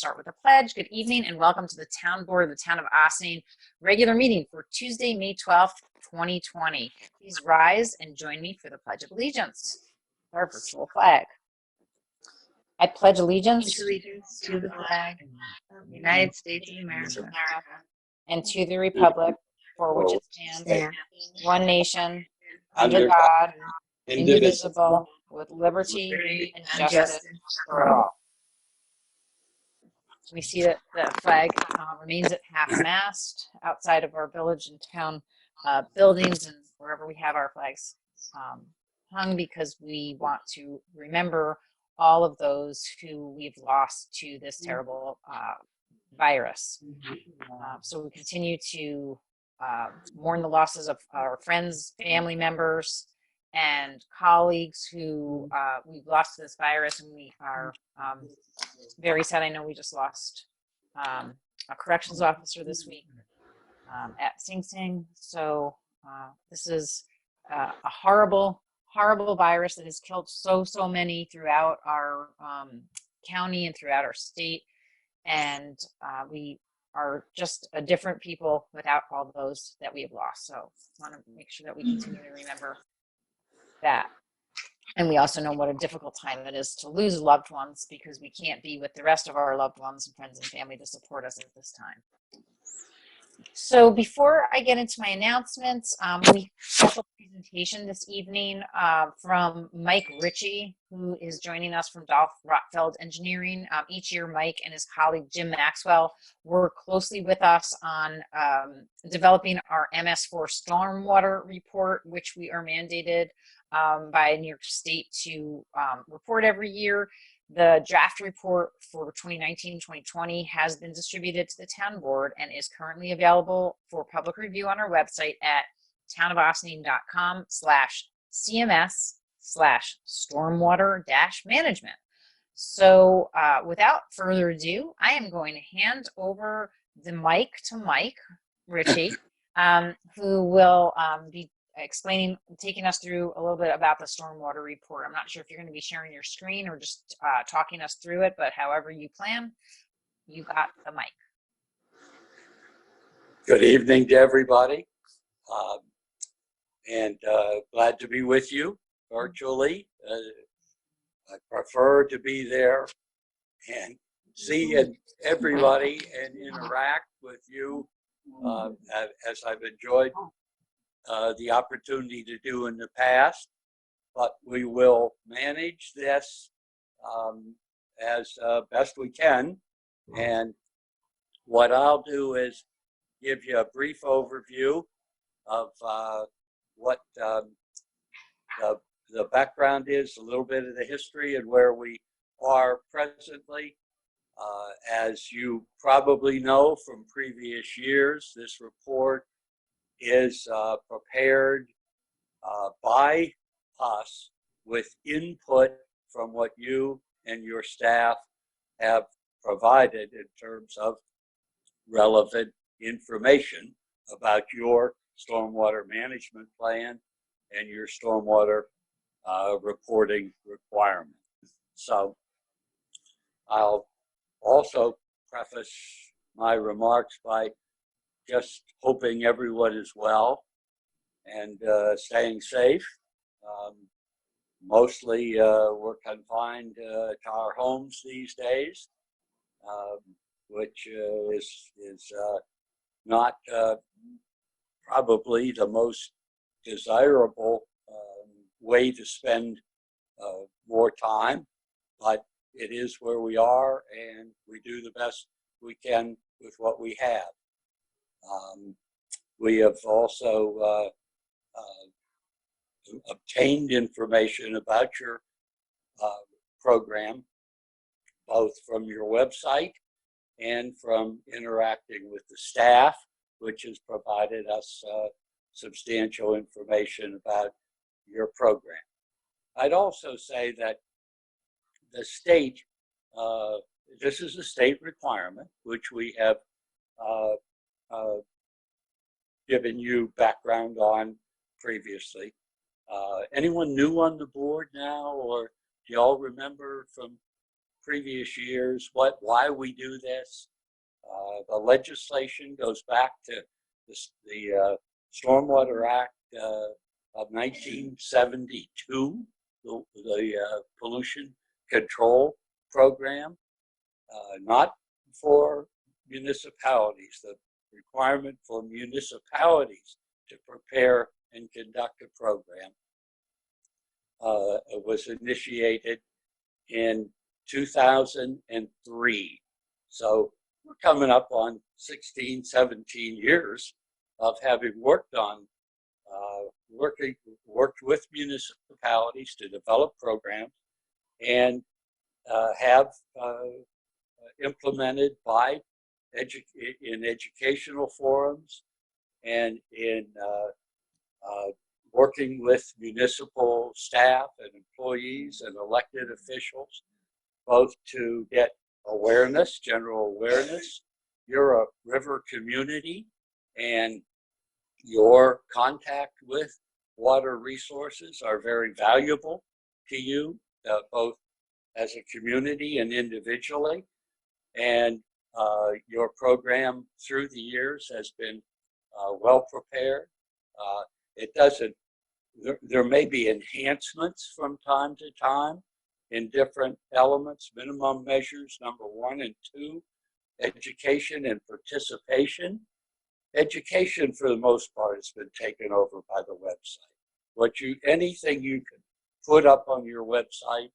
start with a pledge. Good evening and welcome to the Town Board of the Town of Ossining regular meeting for Tuesday, May 12th, 2020. Please rise and join me for the Pledge of Allegiance. Our virtual flag. I pledge allegiance to the flag of the United States of America and to the republic for which it stands, one nation, under under God, indivisible. indivisible, with liberty and justice for all. We see that the flag remains at half-mast outside of our village and town buildings and wherever we have our flags hung, because we want to remember all of those who we've lost to this terrible virus. So we continue to mourn the losses of our friends, family members, and colleagues who we've lost to this virus, and we are very sad. I know we just lost a corrections officer this week at Sing Sing. So this is a horrible virus that has killed so many throughout our county and throughout our state, and we are just a different people without all those that we have lost. So I want to make sure that we continue to remember that. And we also know what a difficult time it is to lose loved ones, because we can't be with the rest of our loved ones and friends and family to support us at this time. So before I get into my announcements, we have a presentation this evening from Mike Ritchie, who is joining us from Dolph Rotfeld Engineering. Each year, Mike and his colleague Jim Maxwell work closely with us on developing our MS4 stormwater report, which we are mandated by New York State to report every year. The draft report for 2019-2020 has been distributed to the town board and is currently available for public review on our website at townofaustining.com/CMS/stormwater-management. So without further ado, I am going to hand over the mic to Mike Ritchie, who will be taking us through a little bit about the stormwater report. I'm not sure if you're going to be sharing your screen or just talking us through it, but however you plan, you got the mic. Good evening to everybody, and glad to be with you virtually. I prefer to be there and see everybody and interact with you as I've enjoyed the opportunity to do in the past, but we will manage this as best we can. And what I'll do is give you a brief overview of what the background is, a little bit of the history and where we are presently. As you probably know from previous years, this report is prepared by us with input from what you and your staff have provided in terms of relevant information about your stormwater management plan and your stormwater reporting requirement. So I'll also preface my remarks by just hoping everyone is well and staying safe. Mostly we're confined to our homes these days, which is not probably the most desirable way to spend more time, but it is where we are, and we do the best we can with what we have. We have also obtained information about your program, both from your website and from interacting with the staff, which has provided us substantial information about your program. I'd also say that the state, this is a state requirement, which we have given you background on previously. Anyone new on the board now, or do y'all remember from previous years why we do this. The legislation goes back to the Stormwater Act of 1972, the pollution control program, not for municipalities. The requirement for municipalities to prepare and conduct a program was initiated in 2003. So we're coming up on 16, 17 years of having worked on, worked with municipalities to develop programs and have implemented in educational forums and in working with municipal staff and employees and elected officials, both to get awareness, general awareness. You're a river community, and your contact with water resources are very valuable to you, both as a community and individually. And your program through the years has been well prepared. There may be enhancements from time to time in different elements, minimum measures, number 1 and 2, education and participation. Education, for the most part, has been taken over by the website. Anything you can put up on your website,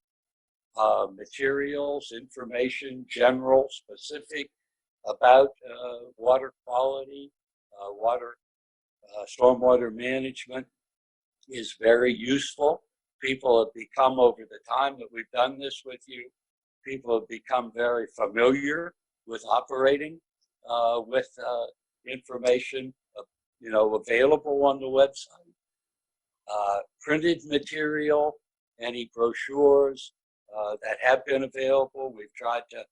materials, information, general, specific about water quality, stormwater management is very useful. People have become, over the time that we've done this with you, people have become very familiar with operating with information available on the website. Printed material, any brochures that have been available, we've tried to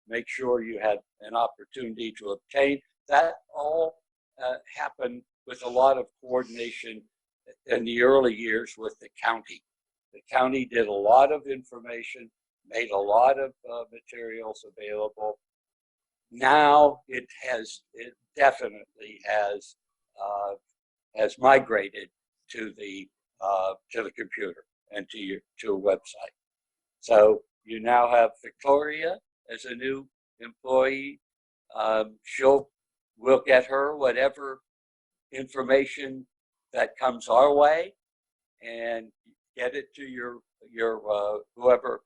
make sure you had an opportunity to obtain. That all happened with a lot of coordination in the early years with the county. The county did a lot of information, made a lot of materials available. Now it definitely has migrated to the computer and to a website. So you now have Victoria as a new employee. We'll get her whatever information that comes our way and get it to your whoever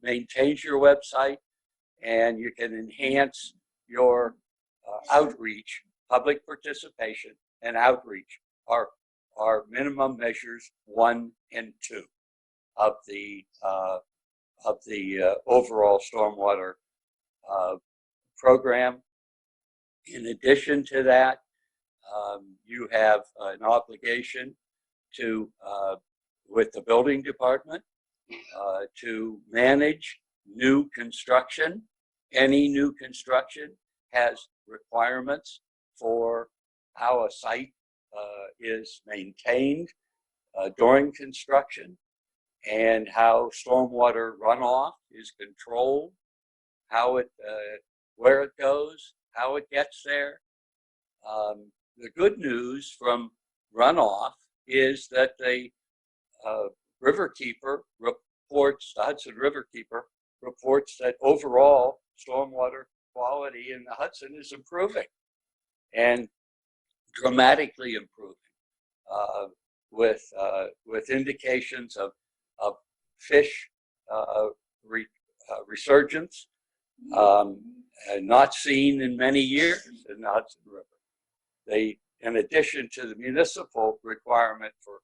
maintains your website, and you can enhance your outreach, public participation, and outreach are minimum measures 1 and 2 of the overall stormwater program. In addition to that, you have an obligation to, with the building department, to manage new construction. Any new construction has requirements for how a site is maintained during construction and how stormwater runoff is controlled, how it, where it goes, how it gets there. The good news from runoff is that the Riverkeeper reports, the Hudson Riverkeeper reports that overall stormwater quality in the Hudson is improving and dramatically improving, with indications of fish resurgence not seen in many years in the Hudson River. In addition to the municipal requirement for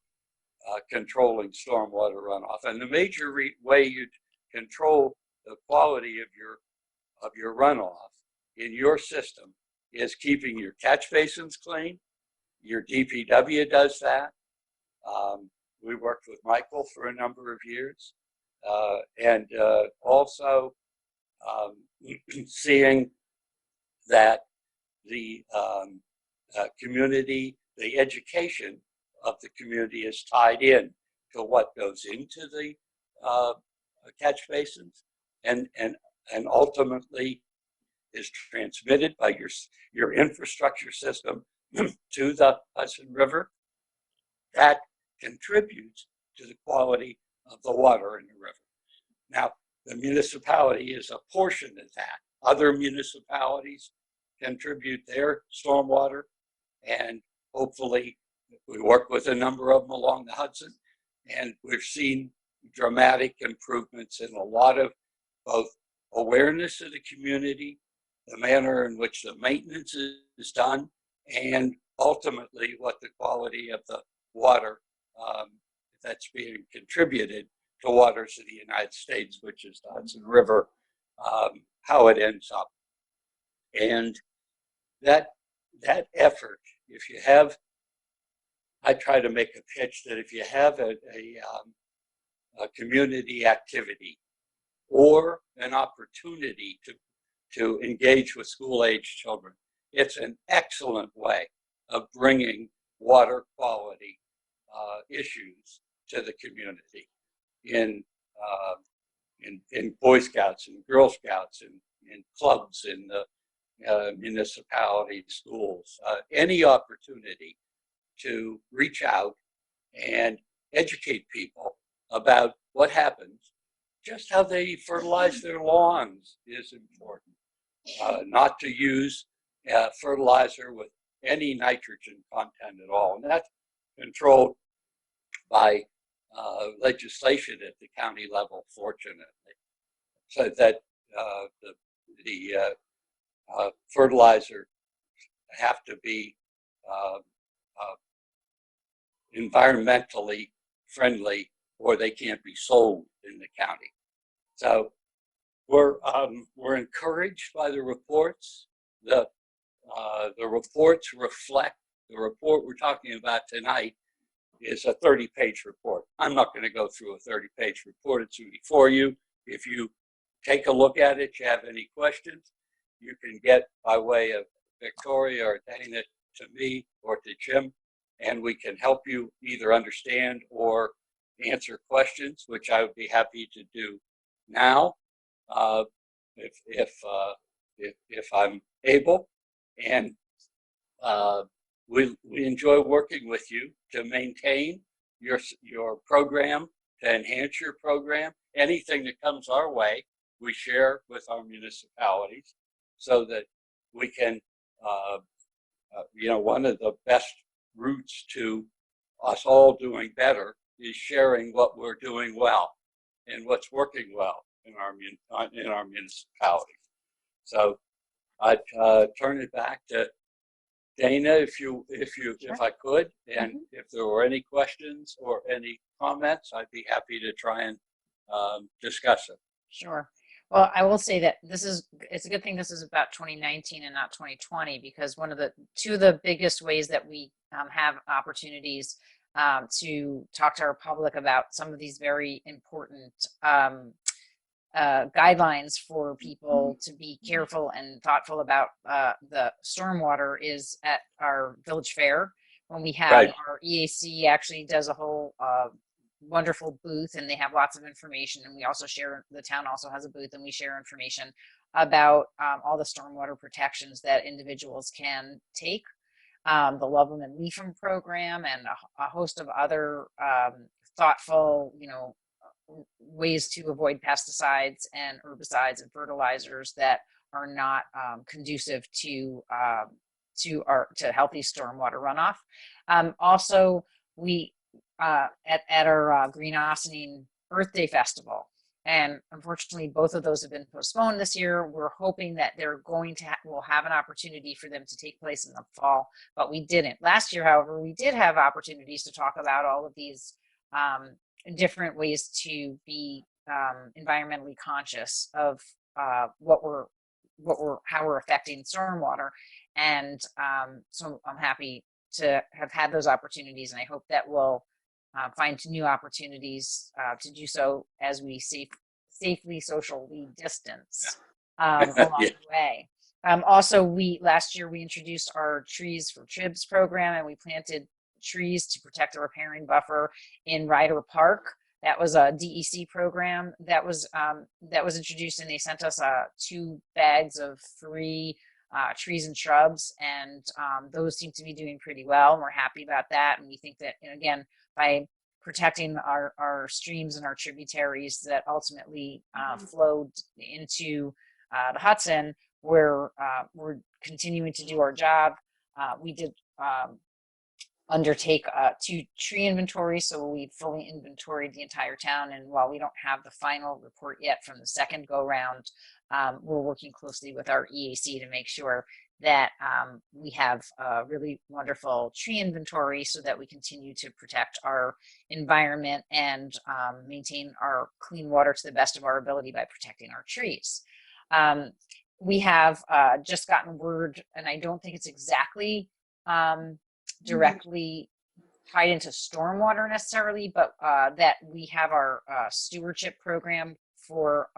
controlling stormwater runoff, and the major way you control the quality of your runoff in your system is keeping your catch basins clean. Your DPW does that. We worked with Michael for a number of years, and also seeing that the community, the education of the community is tied in to what goes into the catch basins, and ultimately is transmitted by your infrastructure system to the Hudson River. That contributes to the quality of the water in the river. Now, the municipality is a portion of that. Other municipalities contribute their stormwater, and hopefully we work with a number of them along the Hudson, and we've seen dramatic improvements in a lot of both awareness of the community, the manner in which the maintenance is done, and ultimately what the quality of the water that's being contributed to waters of the United States, which is the Hudson River, how it ends up. And that effort, if you have, I try to make a pitch that if you have a community activity or an opportunity to engage with school-age children, it's an excellent way of bringing water quality issues to the community in Boy Scouts and Girl Scouts and in clubs in the municipality schools, any opportunity to reach out and educate people about what happens. Just how they fertilize their lawns is important. Not to use fertilizer with any nitrogen content at all. And that's controlled by legislation at the county level, fortunately, so that the fertilizer have to be environmentally friendly, or they can't be sold in the county. So we're encouraged by the reports. The reports reflect the report we're talking about tonight is a 30-page report. I'm not going to go through a 30-page report. It's before you. If you take a look at it, you have any questions, you can get by way of Victoria or Dana to me or to Jim, and we can help you either understand or answer questions, which I would be happy to do now if I'm able. And we enjoy working with you to maintain your program, to enhance your program. Anything that comes our way, we share with our municipalities so that we can, one of the best routes to us all doing better is sharing what we're doing well and what's working well in our municipality. So I'd turn it back to Dana, if I could, and if there were any questions or any comments, I'd be happy to try and discuss it. Sure. Well, I will say that it's a good thing this is about 2019 and not 2020, because two of the biggest ways that we have opportunities to talk to our public about some of these very important guidelines for people to be careful and thoughtful about the stormwater is at our village fair, when we have our EAC actually does a whole wonderful booth, and they have lots of information, and we also share, the town also has a booth, and we share information about all the stormwater protections that individuals can take, the Love Them and Leave Them program, and a host of other thoughtful, ways to avoid pesticides and herbicides and fertilizers that are not conducive to healthy stormwater runoff. Also, we at our Green Ossining Earth Day Festival, and unfortunately both of those have been postponed this year. We're hoping that they're going to we'll have an opportunity for them to take place in the fall, but we didn't. Last year, however, we did have opportunities to talk about all of these different ways to be environmentally conscious of how we're affecting stormwater, and so I'm happy to have had those opportunities, and I hope that we'll find new opportunities to do so as we safely socially distance along the way. Also, last year we introduced our Trees for Tribs program, and we planted trees to protect the riparian buffer in Ryder Park. That was a DEC program that was introduced, and they sent us 2 bags of free trees and shrubs, and those seem to be doing pretty well. And we're happy about that, and we think that, you know, again, by protecting our streams and our tributaries that ultimately flowed into the Hudson, we're continuing to do our job. We did undertake 2 tree inventories, so we fully inventoried the entire town. And while we don't have the final report yet from the second go round, we're working closely with our EAC to make sure that we have a really wonderful tree inventory so that we continue to protect our environment and maintain our clean water to the best of our ability by protecting our trees. We have just gotten word, and I don't think it's exactly directly tied into stormwater necessarily, but that we have our stewardship program for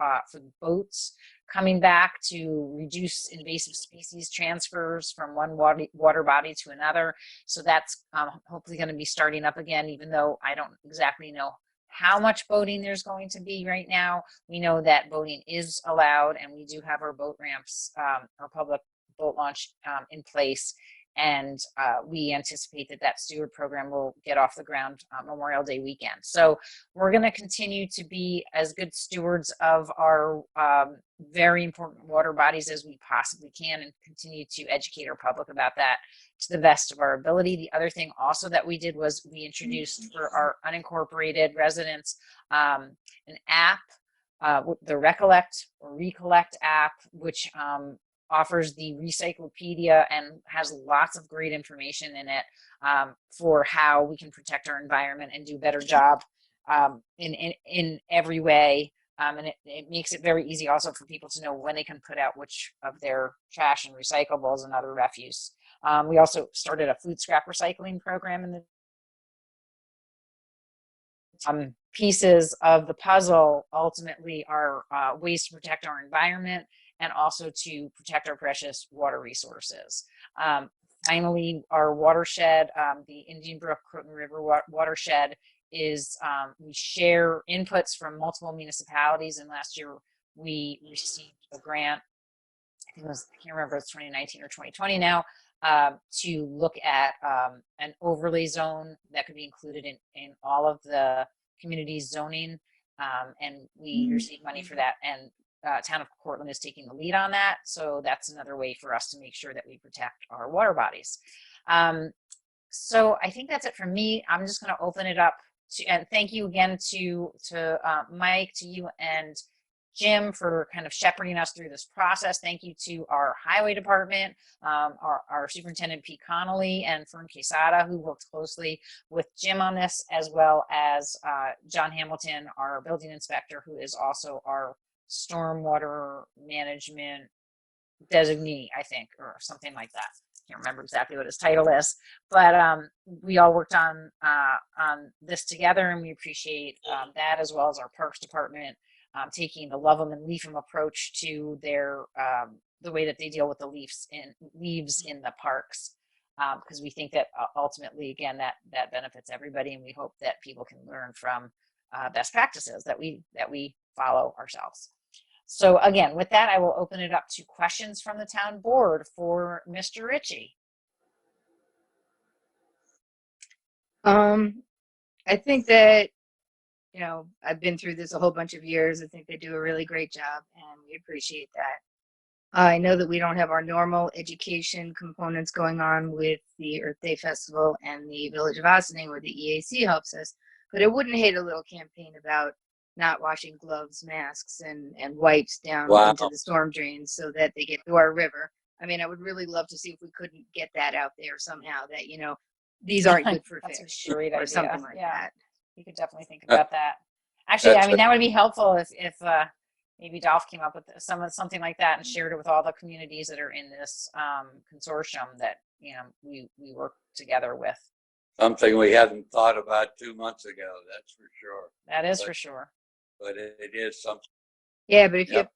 boats coming back to reduce invasive species transfers from one water body to another. So that's hopefully going to be starting up again, even though I don't exactly know how much boating there's going to be right now. We know that boating is allowed, and we do have our boat ramps, our public boat launch in place. And we anticipate that steward program will get off the ground Memorial Day weekend. So we're going to continue to be as good stewards of our very important water bodies as we possibly can, and continue to educate our public about that to the best of our ability. The other thing also that we did was we introduced for our unincorporated residents an app, the Recollect app, which offers the Recyclopedia and has lots of great information in it for how we can protect our environment and do a better job in every way. And it makes it very easy also for people to know when they can put out which of their trash and recyclables and other refuse. We also started a food scrap recycling program in the pieces of the puzzle ultimately are ways to protect our environment and also to protect our precious water resources. Finally, our watershed, the Indian Brook Croton River watershed, is we share inputs from multiple municipalities, and last year we received a grant, I think it was, I can't remember if it's 2019 or 2020 now, to look at an overlay zone that could be included in all of the community's zoning, and we received money for that, and Town of Cortland is taking the lead on that. So that's another way for us to make sure that we protect our water bodies. So I think that's it from me. I'm just going to open it up to, and thank you again to Mike, to you and Jim for kind of shepherding us through this process. Thank you to our highway department, our superintendent Pete Connolly and Fern Quesada, who worked closely with Jim on this, as well as John Hamilton, our building inspector, who is also our stormwater management designee, I think, or something like that. Can't remember exactly what his title is, but we all worked on this together, and we appreciate that, as well as our parks department taking the love 'em and leaf 'em approach to their the way that they deal with the leaves in the parks, because we think that ultimately, again, that benefits everybody, and we hope that people can learn from best practices that we follow ourselves. So again, with that, I will open it up to questions from the town board for Mr. Ritchie. I think that, you know, I've been through this a whole bunch of years. I think they do a really great job, and we appreciate that. I know that we don't have our normal education components going on with the Earth Day Festival and the Village of Ossining, where the EAC helps us, but I wouldn't hate a little campaign about not washing gloves, masks, and wipes down into the storm drains so that they get to our river. I mean, I would really love to see if we couldn't get that out there somehow, that, you know, these aren't good for fish or something like that. You could definitely think about that. Actually, I mean, that would be helpful if maybe Dolph came up with something like that and shared it with all the communities that are in this consortium that, you know, we work together with. Something we hadn't thought about 2 months ago, that's for sure. That is for sure. But it is something. Yeah, but if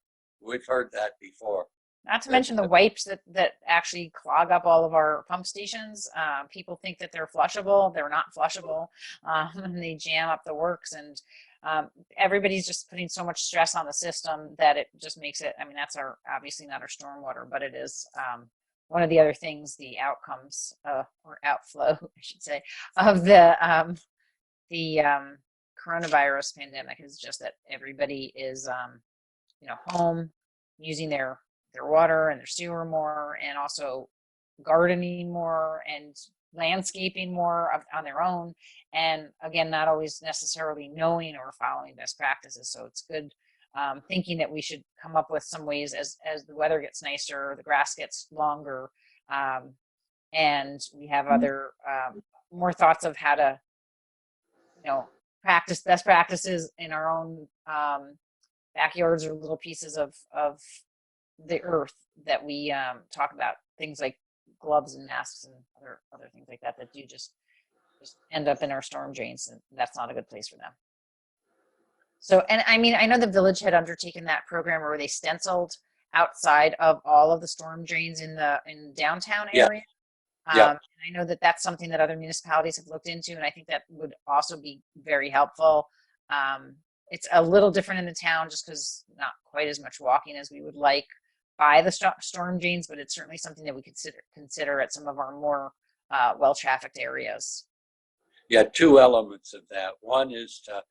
we've heard that before. Not to mention the wipes that actually clog up all of our pump stations. People think that they're flushable. They're not flushable. And they jam up the works. And Everybody's just putting so much stress on the system that it just makes it, I mean, that's our, obviously not our stormwater, but it is one of the other things, the outcomes or outflow, I should say, of the coronavirus pandemic is just that everybody is, home using their water and their sewer more, and also gardening more and landscaping more on their own. And again, not always necessarily knowing or following best practices. So it's good thinking that we should come up with some ways as the weather gets nicer, the grass gets longer, and we have other more thoughts of how to, practice best practices in our own backyards or little pieces of the earth that we talk about, things like gloves and masks and other things like that do just end up in our storm drains, and that's not a good place for them. So, and I mean, I know the village had undertaken that program where they stenciled outside of all of the storm drains in the downtown area. Yeah. And I know that that's something that other municipalities have looked into, and I think that would also be very helpful. It's a little different in the town just because not quite as much walking as we would like by the storm drains, but it's certainly something that we consider at some of our more well-trafficked areas. Yeah, two elements of that. One is to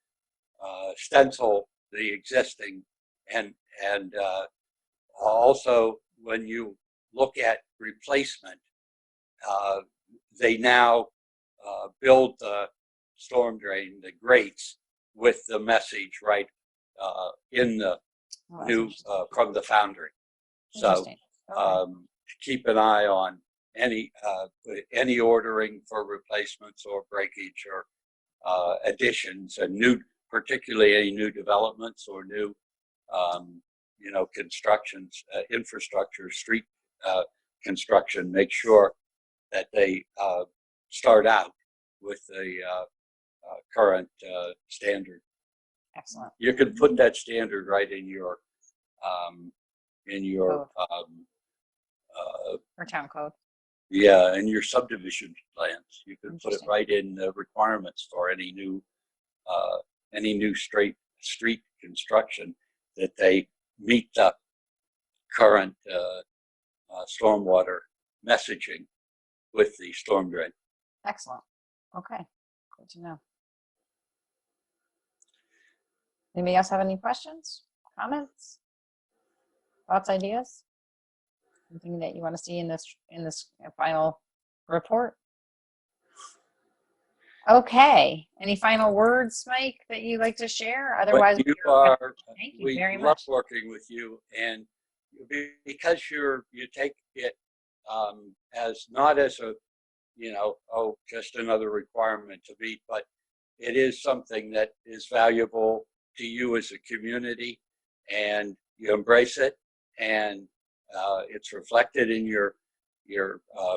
stencil the existing, and also when you look at replacement, they now build the storm drain, the grates, with the message right in the new from the foundry. So keep an eye on any ordering for replacements or breakage or additions, and particularly any new developments or new constructions, infrastructure, street construction. Make sure that they start out with the current standard. Excellent. You can put that standard right in your or town code. Yeah, in your subdivision plans. You can put it right in the requirements for any new street construction, that they meet the current stormwater messaging with the storm drain. Excellent. Okay, good to know. Anybody else have any questions, comments, thoughts, ideas? Anything that you want to see in this final report? Okay. Any final words, Mike, that you'd like to share? Otherwise, thank you very much. We love working with you, and because you take it as not as a just another requirement to meet, but it is something that is valuable to you as a community, and you embrace it, and it's reflected in your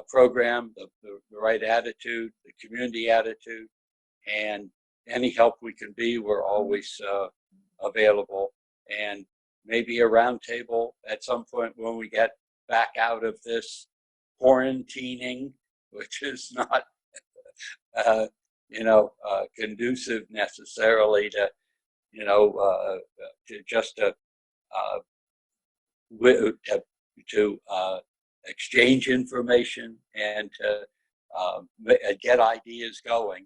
program, the right attitude, the community attitude, and any help we can be, we're always available. And maybe a roundtable at some point when we get back out of this quarantining, which is not conducive necessarily to to exchange information and to get ideas going.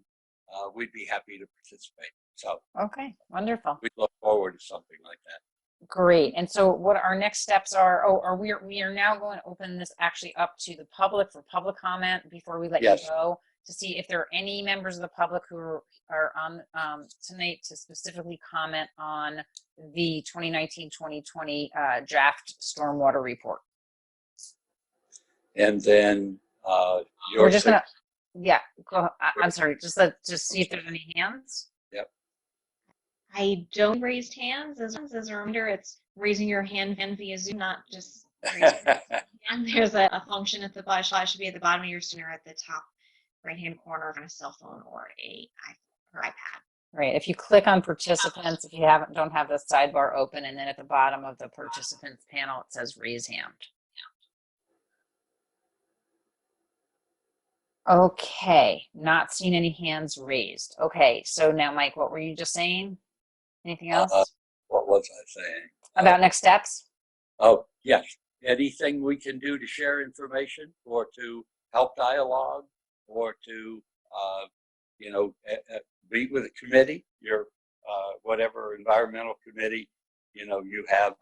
We'd be happy to participate. So okay, wonderful. We look forward to something like that. Great. And so what our next steps are, we are now going to open this actually up to the public for public comment before we let you go, to see if there are any members of the public who are on tonight to specifically comment on the 2019-2020 draft stormwater report. And then we're just going to, go, I'm sorry, just see if there's any hands. Yep. I don't raise hands. As a reminder, it's raising your hand via Zoom, not just raising your hand. There's a function at the bottom. Should be at the bottom of your screen or at the top right-hand corner on a cell phone or iPad. Right. If you click on participants, if you don't have the sidebar open, and then at the bottom of the participants panel, it says raise hand. Okay, not seeing any hands raised. Okay, so now, Mike, what were you just saying? Anything else What was I saying? about next steps? Oh, yes. Anything we can do to share information or to help dialogue or to, meet with a committee, your whatever environmental committee, you have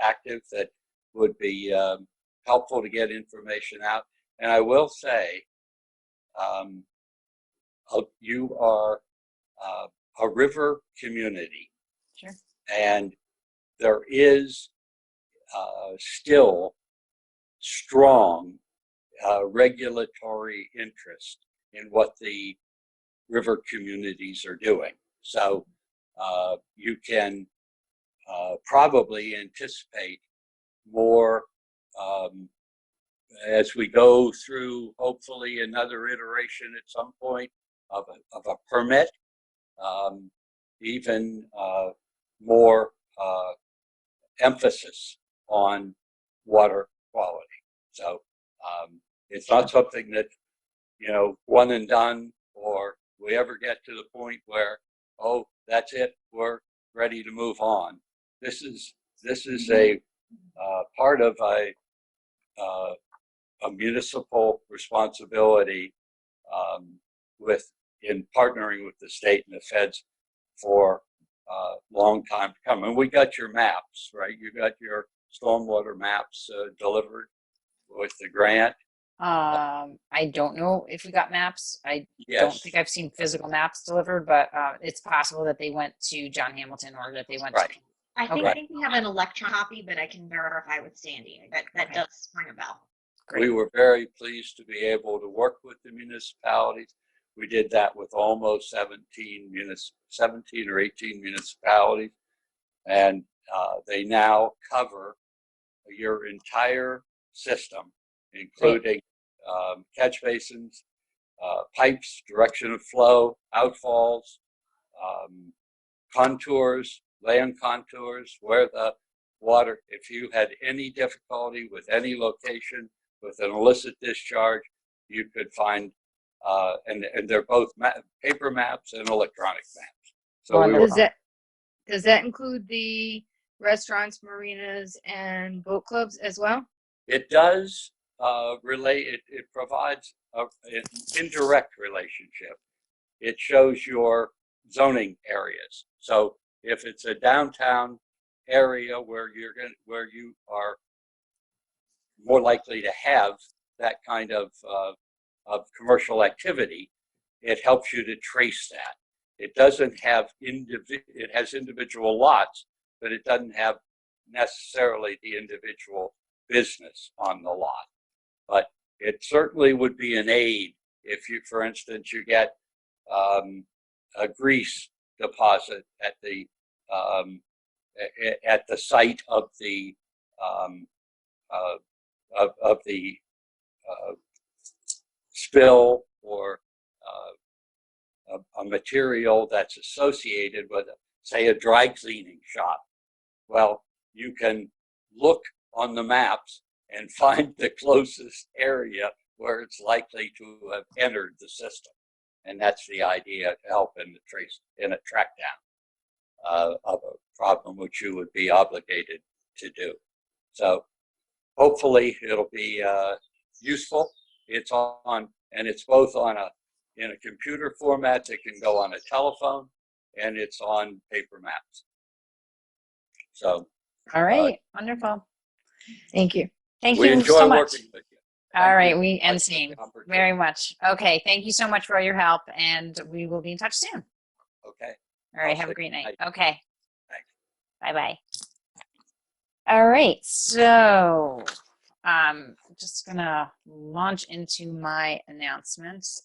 active that would be helpful to get information out. And I will say, you are a river community. Sure. And there is still strong regulatory interest in what the river communities are doing. So you can probably anticipate more as we go through, hopefully, another iteration at some point of a permit, even more emphasis on water quality. So it's not something that, one and done, or we ever get to the point where, oh, that's it, we're ready to move on. This is a part of a municipal responsibility in partnering with the state and the feds for a long time to come. And we got your maps, right? You got your stormwater maps delivered with the grant. I don't know if we got maps. I don't Yes, think I've seen physical maps delivered, but it's possible that they went to John Hamilton or that they went right. to. I Okay. think we have an electronic copy, but I can verify with Sandy. That Okay. does ring a bell. Great. We were very pleased to be able to work with the municipalities. We did that with almost 17 or 18 municipalities, and they now cover your entire system, including catch basins, pipes, direction of flow, outfalls, contours, land contours, where the water, if you had any difficulty with any location with an illicit discharge, you could find, and they're both paper maps and electronic maps. So we were, Does that include the restaurants, marinas, and boat clubs as well? it does relate, it provides an indirect relationship. It shows your zoning areas. So if it's a downtown area where you are more likely to have that kind of commercial activity, it helps you to trace that. It doesn't have it has individual lots, but it doesn't have necessarily the individual business on the lot. But it certainly would be an aid if you, for instance, you get a grease deposit at the site of the spill, or a material that's associated with, say, a dry cleaning shop. Well, you can look on the maps and find the closest area where it's likely to have entered the system. And that's the idea, to help in a track down of a problem which you would be obligated to do. So hopefully it'll be useful. It's on, and it's both in a computer format that can go on a telephone, and it's on paper maps. So. All right. Wonderful. Thank you. Thank We you enjoy so much. working with you. All right. Thank you And much for the same. opportunity. Very much. Okay. Thank you so much for all your help, and we will be in touch soon. Okay. All right. I'll Have a say great night. bye. Okay. Thanks. Bye-bye. All right. So just gonna launch into my announcements.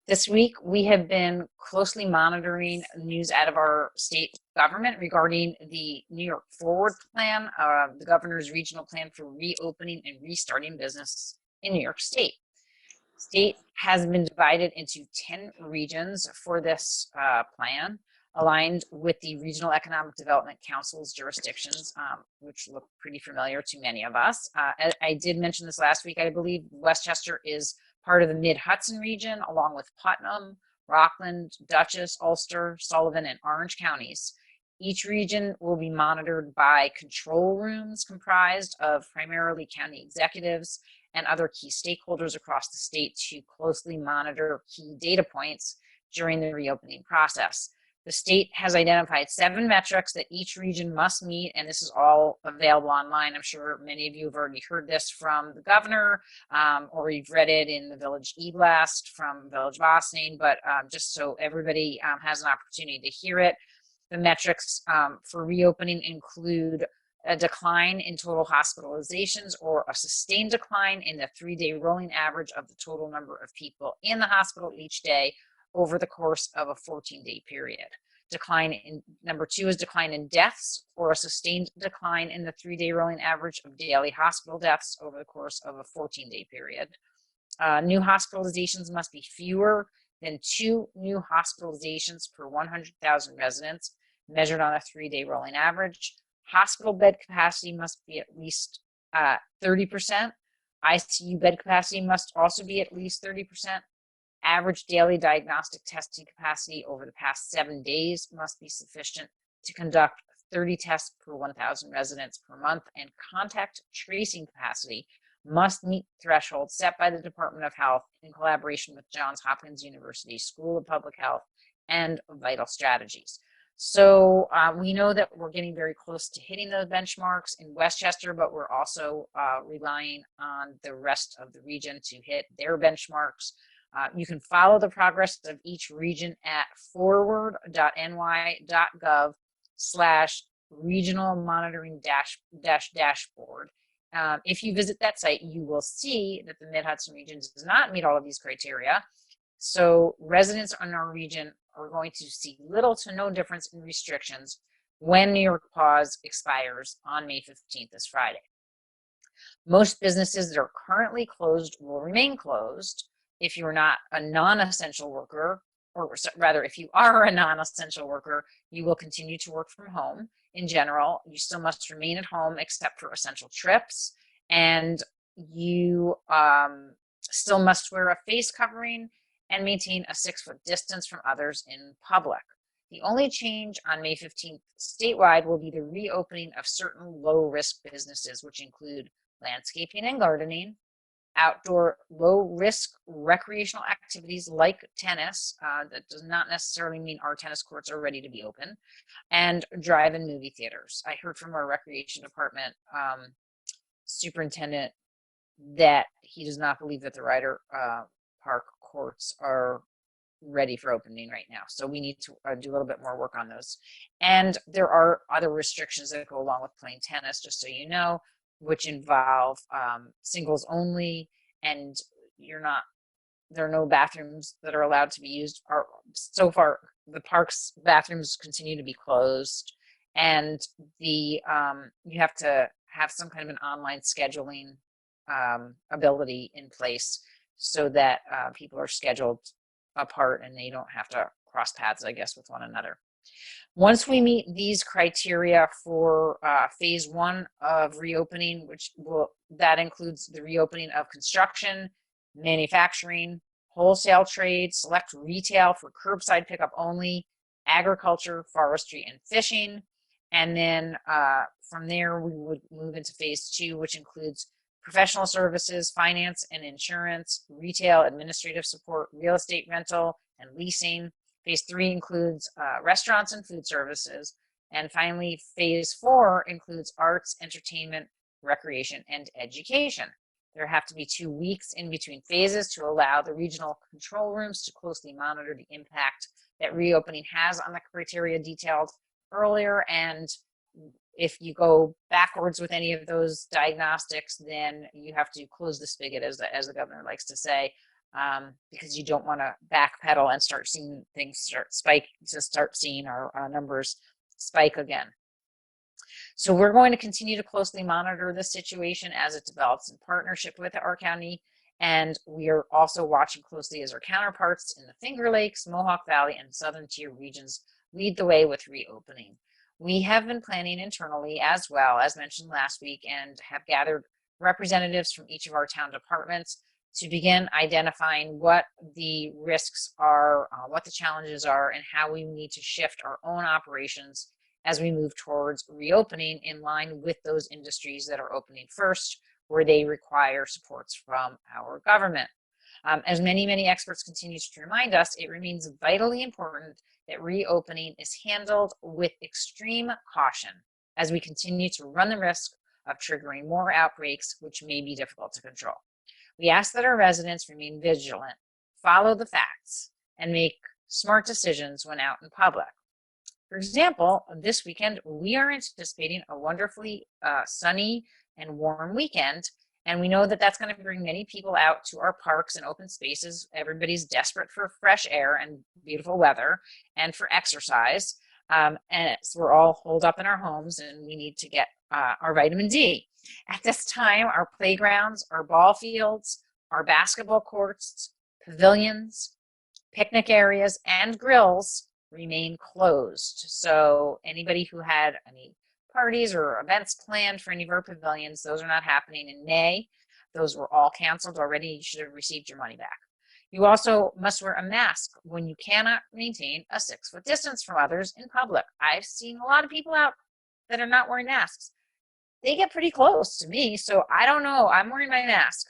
This week, we have been closely monitoring news out of our state government regarding the New York Forward Plan, the governor's regional plan for reopening and restarting business in New York State. State has been divided into 10 regions for this plan, aligned with the Regional Economic Development Council's jurisdictions, which look pretty familiar to many of us. I did mention this last week. I believe Westchester is part of the Mid-Hudson region, along with Putnam, Rockland, Dutchess, Ulster, Sullivan, and Orange counties. Each region will be monitored by control rooms comprised of primarily county executives and other key stakeholders across the state to closely monitor key data points during the reopening process. The state has identified 7 metrics that each region must meet, and this is all available online. I'm sure many of you have already heard this from the governor, or you've read it in the Village e-blast from Village Boston, but just so everybody has an opportunity to hear it. The metrics for reopening include a decline in total hospitalizations or a sustained decline in the 3-day rolling average of the total number of people in the hospital each day over the course of a 14-day period. Number 2 is decline in deaths or a sustained decline in the 3-day rolling average of daily hospital deaths over the course of a 14-day period. New hospitalizations must be fewer than 2 new hospitalizations per 100,000 residents, measured on a 3-day rolling average. Hospital bed capacity must be at least 30%. ICU bed capacity must also be at least 30%. Average daily diagnostic testing capacity over the past 7 days must be sufficient to conduct 30 tests per 1,000 residents per month, and contact tracing capacity must meet thresholds set by the Department of Health in collaboration with Johns Hopkins University School of Public Health and Vital Strategies. So we know that we're getting very close to hitting those benchmarks in Westchester, but we're also relying on the rest of the region to hit their benchmarks. You can follow the progress of each region at forward.ny.gov/regional monitoring dashboard. If you visit that site, you will see that the Mid-Hudson region does not meet all of these criteria. So residents in our region are going to see little to no difference in restrictions when New York pause expires on May 15th, this Friday. Most businesses that are currently closed will remain closed. If you're not a non-essential worker, or rather, if you are a non-essential worker, you will continue to work from home. In general, you still must remain at home except for essential trips, and you still must wear a face covering and maintain a 6-foot distance from others in public. The only change on May 15th statewide will be the reopening of certain low-risk businesses, which include landscaping and gardening, outdoor low-risk recreational activities like tennis. That does not necessarily mean our tennis courts are ready to be open, and drive-in movie theaters. I heard from our recreation department superintendent that he does not believe that the Ryder Park courts are ready for opening right now. So we need to do a little bit more work on those. And there are other restrictions that go along with playing tennis, just so you know, which involve singles only, and there are no bathrooms that are allowed to be used. So far, the park's bathrooms continue to be closed, and you have to have some kind of an online scheduling ability in place so that people are scheduled apart and they don't have to cross paths, I guess, with one another. Once we meet these criteria for phase 1 of reopening, that includes the reopening of construction, manufacturing, wholesale trade, select retail for curbside pickup only, agriculture, forestry, and fishing. And then from there, we would move into phase 2, which includes professional services, finance and insurance, retail, administrative support, real estate rental, and leasing. Phase 3 includes restaurants and food services. And finally, phase 4 includes arts, entertainment, recreation, and education. There have to be 2 weeks in between phases to allow the regional control rooms to closely monitor the impact that reopening has on the criteria detailed earlier. And if you go backwards with any of those diagnostics, then you have to close the spigot, as the governor likes to say, because you don't want to backpedal and start seeing things start seeing our numbers spike again. So we're going to continue to closely monitor the situation as it develops in partnership with our county, and we are also watching closely as our counterparts in the Finger Lakes, Mohawk Valley, and Southern Tier regions lead the way with reopening. We have been planning internally as well, as mentioned last week, and have gathered representatives from each of our town departments to begin identifying what the risks are, what the challenges are, and how we need to shift our own operations as we move towards reopening in line with those industries that are opening first, where they require supports from our government. As many experts continue to remind us, it remains vitally important that reopening is handled with extreme caution as we continue to run the risk of triggering more outbreaks, which may be difficult to control. We ask that our residents remain vigilant, follow the facts, and make smart decisions when out in public. For example, this weekend, we are anticipating a wonderfully sunny and warm weekend, and we know that that's going to bring many people out to our parks and open spaces. Everybody's desperate for fresh air and beautiful weather and for exercise. And so we're all holed up in our homes, and we need to get our vitamin D. At this time, our playgrounds, our ball fields, our basketball courts, pavilions, picnic areas, and grills remain closed. So anybody who had any parties or events planned for any of our pavilions, those are not happening in May. Those were all canceled already. You should have received your money back. You also must wear a mask when you cannot maintain a 6-foot distance from others in public. I've seen a lot of people out that are not wearing masks. They get pretty close to me, so I don't know. I'm wearing my mask.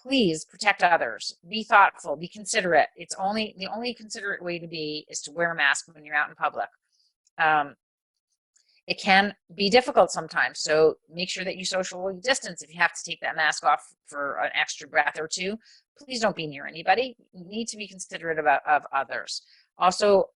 Please protect others. Be thoughtful. Be considerate. It's the only considerate way to be is to wear a mask when you're out in public. It can be difficult sometimes, so make sure that you socially distance. If you have to take that mask off for an extra breath or two, please don't be near anybody. You need to be considerate of others. Also,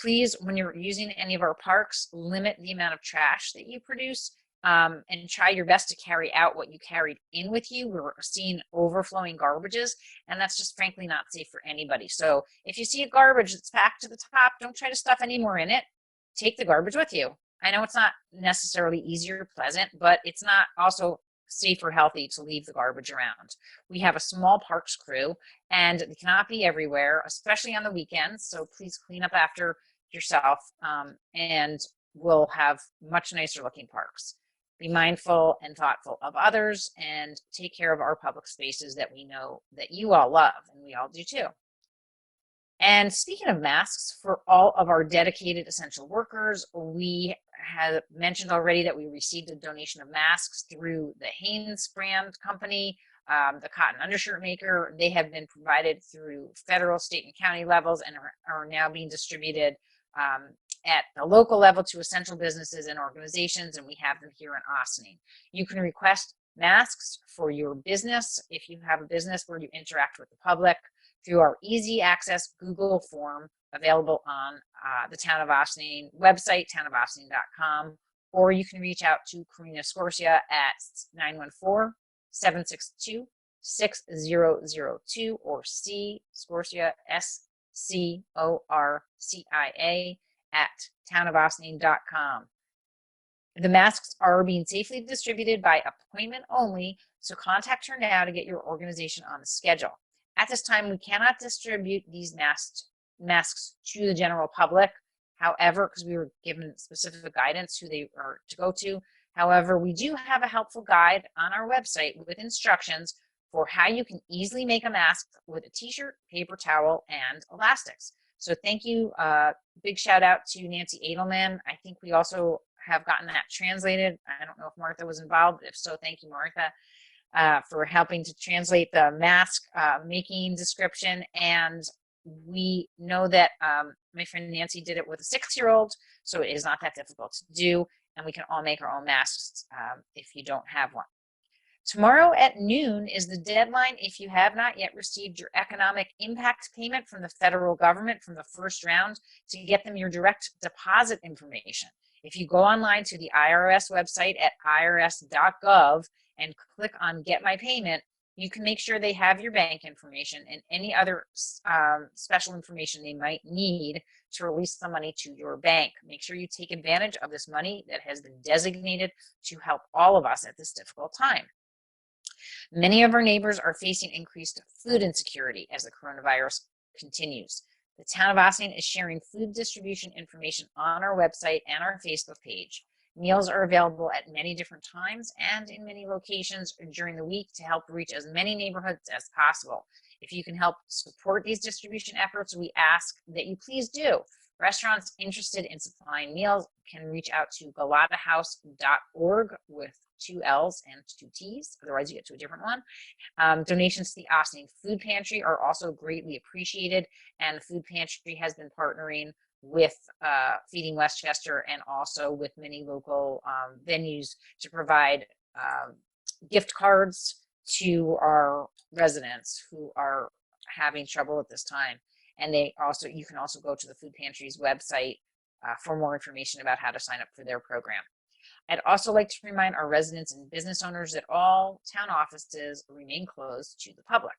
please, when you're using any of our parks, limit the amount of trash that you produce, and try your best to carry out what you carried in with you. We're seeing overflowing garbages, and that's just frankly not safe for anybody. So if you see a garbage that's packed to the top, don't try to stuff any more in it. Take the garbage with you. I know it's not necessarily easy or pleasant, but it's not also safe or healthy to leave the garbage around. We have a small parks crew, and they cannot be everywhere, especially on the weekends. So please clean up after yourself, and we'll have much nicer looking parks. Be mindful and thoughtful of others, and take care of our public spaces that we know that you all love, and we all do too. And speaking of masks, for all of our dedicated essential workers, we have mentioned already that we received a donation of masks through the Hanes brand company, the cotton undershirt maker. They have been provided through federal, state, and county levels, and are now being distributed at the local level to essential businesses and organizations, and we have them here in Ossining. You can request masks for your business if you have a business where you interact with the public through our easy access Google form available on the Town of Ossining website, townofossining.com, or you can reach out to Karina Scorsia at 914-762-6002 or C Scorsia, SCORCIA at townofossining.com. The masks are being safely distributed by appointment only, so contact her now to get your organization on the schedule. At this time, we cannot distribute these masks to the general public. However, because we were given specific guidance who they are to go to. However, we do have a helpful guide on our website with instructions for how you can easily make a mask with a t-shirt, paper towel, and elastics. So thank you. Big shout out to Nancy Edelman. I think we also have gotten that translated. I don't know if Martha was involved. If so, thank you, Martha, for helping to translate the mask making description. And we know that my friend Nancy did it with a 6-year-old, so it is not that difficult to do. And we can all make our own masks if you don't have one. Tomorrow at noon is the deadline if you have not yet received your economic impact payment from the federal government from the first round to get them your direct deposit information. If you go online to the IRS website at irs.gov and click on Get My Payment, you can make sure they have your bank information and any other special information they might need to release the money to your bank. Make sure you take advantage of this money that has been designated to help all of us at this difficult time. Many of our neighbors are facing increased food insecurity as the coronavirus continues. The Town of Ossining is sharing food distribution information on our website and our Facebook page. Meals are available at many different times and in many locations during the week to help reach as many neighborhoods as possible. If you can help support these distribution efforts, we ask that you please do. Restaurants interested in supplying meals can reach out to galatahouse.org with 2 L's and 2 T's. Otherwise, you get to a different one. Donations to the Ossining Food Pantry are also greatly appreciated, and the Food Pantry has been partnering with Feeding Westchester and also with many local venues to provide gift cards to our residents who are having trouble at this time. And you can also go to the Food Pantry's website for more information about how to sign up for their program. I'd also like to remind our residents and business owners that all town offices remain closed to the public.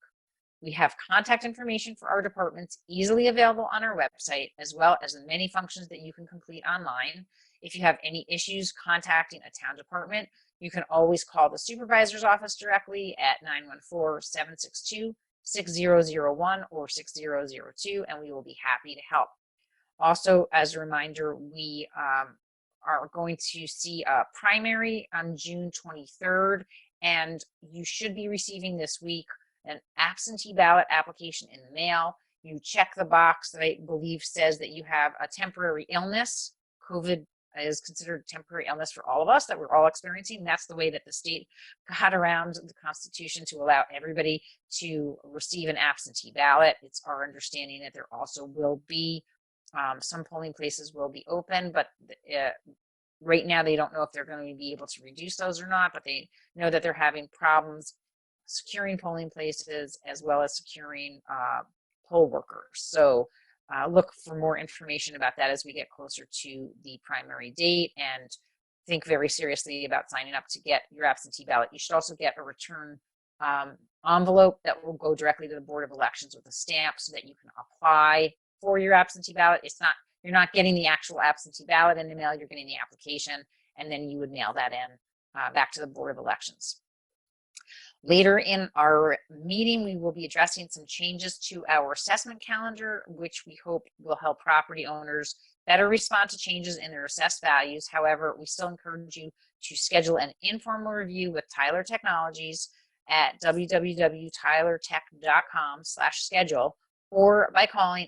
We have contact information for our departments easily available on our website, as well as the many functions that you can complete online. If you have any issues contacting a town department, you can always call the supervisor's office directly at 914-762-6001 or 6002, and we will be happy to help. Also, as a reminder, we are going to see a primary on June 23rd, and you should be receiving this week an absentee ballot application in the mail. You check the box that I believe says that you have a temporary illness. COVID is considered temporary illness for all of us that we're all experiencing. That's the way that the state got around the Constitution to allow everybody to receive an absentee ballot. It's our understanding that there also will be some polling places will be open, but right now they don't know if they're going to be able to reduce those or not, but they know that they're having problems securing polling places as well as securing poll workers. So look for more information about that as we get closer to the primary date, and think very seriously about signing up to get your absentee ballot. You should also get a return envelope that will go directly to the Board of Elections with a stamp so that you can apply for your absentee ballot. You're not getting the actual absentee ballot in the mail, you're getting the application, and then you would mail that in back to the Board of Elections. Later in our meeting, we will be addressing some changes to our assessment calendar, which we hope will help property owners better respond to changes in their assessed values. However, we still encourage you to schedule an informal review with Tyler Technologies at www.tylertech.com/schedule or by calling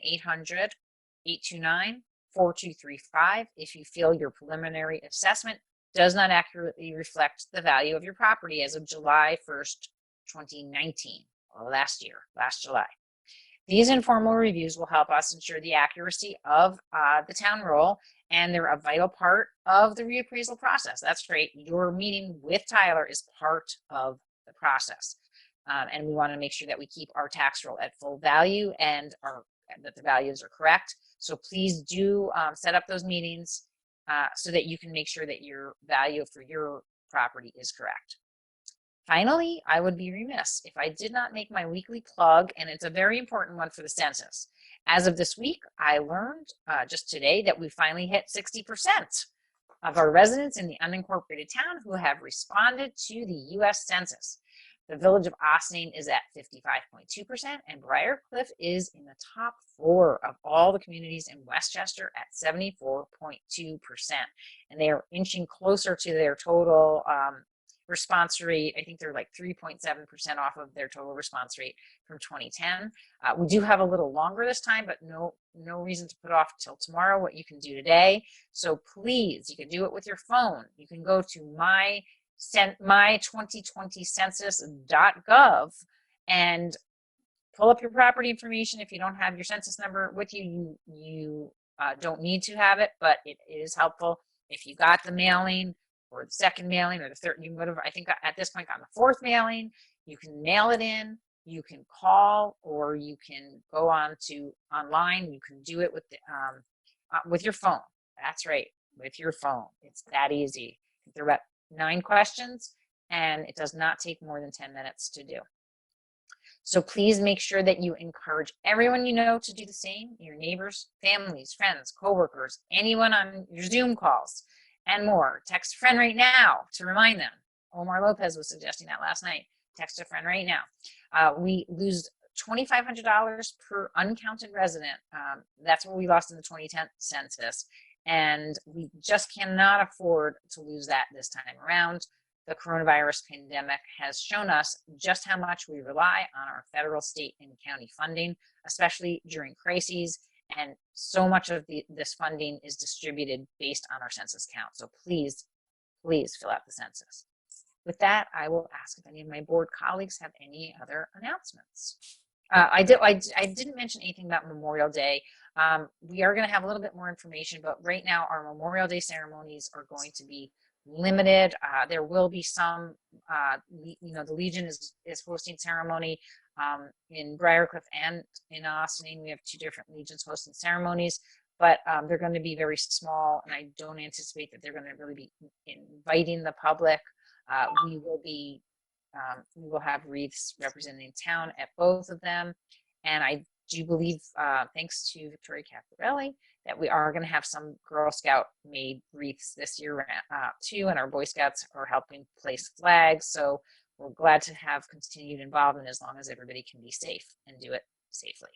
800-829-4235 if you feel your preliminary assessment does not accurately reflect the value of your property as of July 1st, 2019, or last July. These informal reviews will help us ensure the accuracy of the town roll, and they're a vital part of the reappraisal process. That's right, your meeting with Tyler is part of the process. And we want to make sure that we keep our tax roll at full value and that the values are correct. So please do set up those meetings so that you can make sure that your value for your property is correct. Finally, I would be remiss if I did not make my weekly plug, and it's a very important one for the census. As of this week, I learned just today that we finally hit 60% of our residents in the unincorporated town who have responded to the U.S. Census. The village of Ossining is at 55.2%, and Briarcliff is in the top 4 of all the communities in Westchester at 74.2%. And they are inching closer to their total response rate. I think they're like 3.7% off of their total response rate from 2010. We do have a little longer this time, but no reason to put off till tomorrow what you can do today. So please, you can do it with your phone. You can go to my2020census.gov and pull up your property information. If you don't have your census number with you, you don't need to have it, but it is helpful. If you got the mailing or the second mailing or the third, you would have, I think at this point, gotten the 4th mailing, you can mail it in, you can call, or you can go on to online. You can do it with your phone. That's right, with your phone. It's that easy. They're about 9 questions, and it does not take more than 10 minutes to do. So please make sure that you encourage everyone you know to do the same, your neighbors, families, friends, coworkers, anyone on your Zoom calls, and more. Text a friend right now to remind them. Omar Lopez was suggesting that last night. Text a friend right now. We lose $2,500 per uncounted resident. That's what we lost in the 2010 census. And we just cannot afford to lose that this time around. The coronavirus pandemic has shown us just how much we rely on our federal, state, and county funding, especially during crises. And so much of this funding is distributed based on our census count. So please, please fill out the census. With that, I will ask if any of my board colleagues have any other announcements. I didn't mention anything about Memorial Day. We are going to have a little bit more information, but right now our Memorial Day ceremonies are going to be limited. There will be some, the Legion is hosting ceremony in Briarcliff and in Austin. We have 2 different Legions hosting ceremonies, but they're going to be very small, and I don't anticipate that they're going to really be inviting the public. We will have wreaths representing town at both of them. And I do believe, thanks to Victoria Caparelli, that we are going to have some Girl Scout made wreaths this year too. And our Boy Scouts are helping place flags. So we're glad to have continued involvement as long as everybody can be safe and do it safely.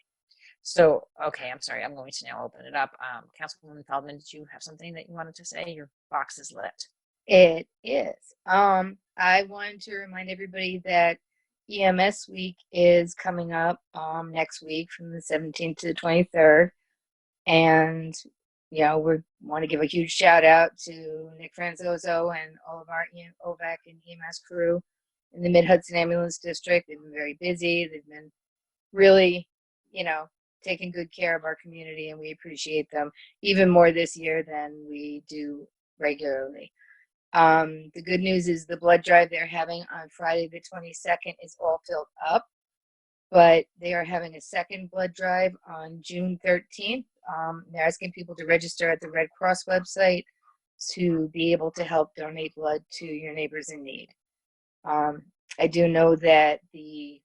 So, okay, I'm sorry. I'm going to now open it up. Councilwoman Feldman, did you have something that you wanted to say? Your box is lit. It is. I wanted to remind everybody that EMS week is coming up next week from the 17th to the 23rd. And, we want to give a huge shout out to Nick Franzoso and all of our OVAC and EMS crew in the Mid-Hudson Ambulance District. They've been very busy. They've been really, taking good care of our community, and we appreciate them even more this year than we do regularly. The good news is the blood drive they're having on Friday the 22nd is all filled up, but they are having a second blood drive on June 13th. They're asking people to register at the Red Cross website to be able to help donate blood to your neighbors in need. I do know that the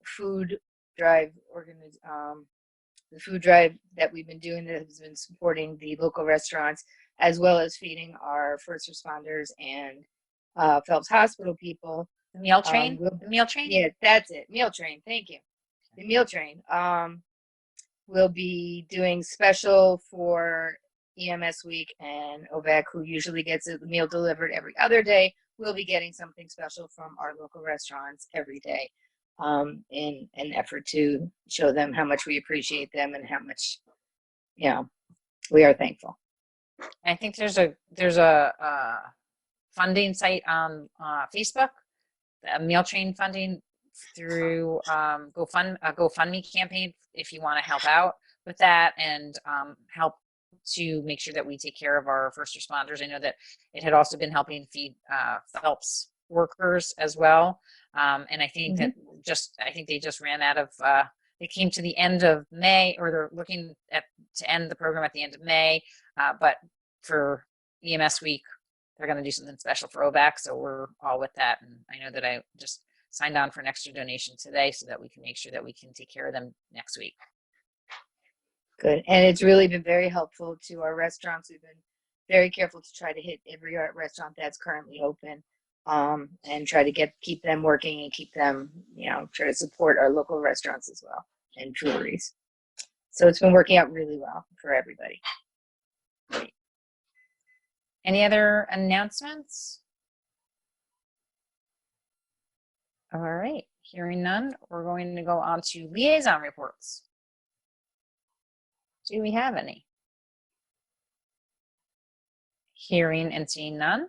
food drive that we've been doing that has been supporting the local restaurants as well as feeding our first responders and Phelps Hospital people. The meal train? The meal train? Yeah, that's it. Meal train. Thank you. The meal train. We'll be doing special for EMS week, and OVAC, who usually gets a meal delivered every other day, will be getting something special from our local restaurants every day in an effort to show them how much we appreciate them and how much, we are thankful. I think there's a funding site on Facebook, a meal train funding through GoFundMe campaign if you want to help out with that and help to make sure that we take care of our first responders. I know that it had also been helping feed Phelps workers as well, and I think that I think they just ran out of. They came to the end of May, or they're looking to end the program at the end of May. But for EMS week, they're going to do something special for OVAC, so we're all with that. And I know that I just signed on for an extra donation today so that we can make sure that we can take care of them next week. Good. And it's really been very helpful to our restaurants. We've been very careful to try to hit every restaurant that's currently open and try to keep them working and keep them, try to support our local restaurants as well and foodieries. So it's been working out really well for everybody. Great. Any other announcements? All right, hearing none, we're going to go on to liaison reports. Do we have any? Hearing and seeing none,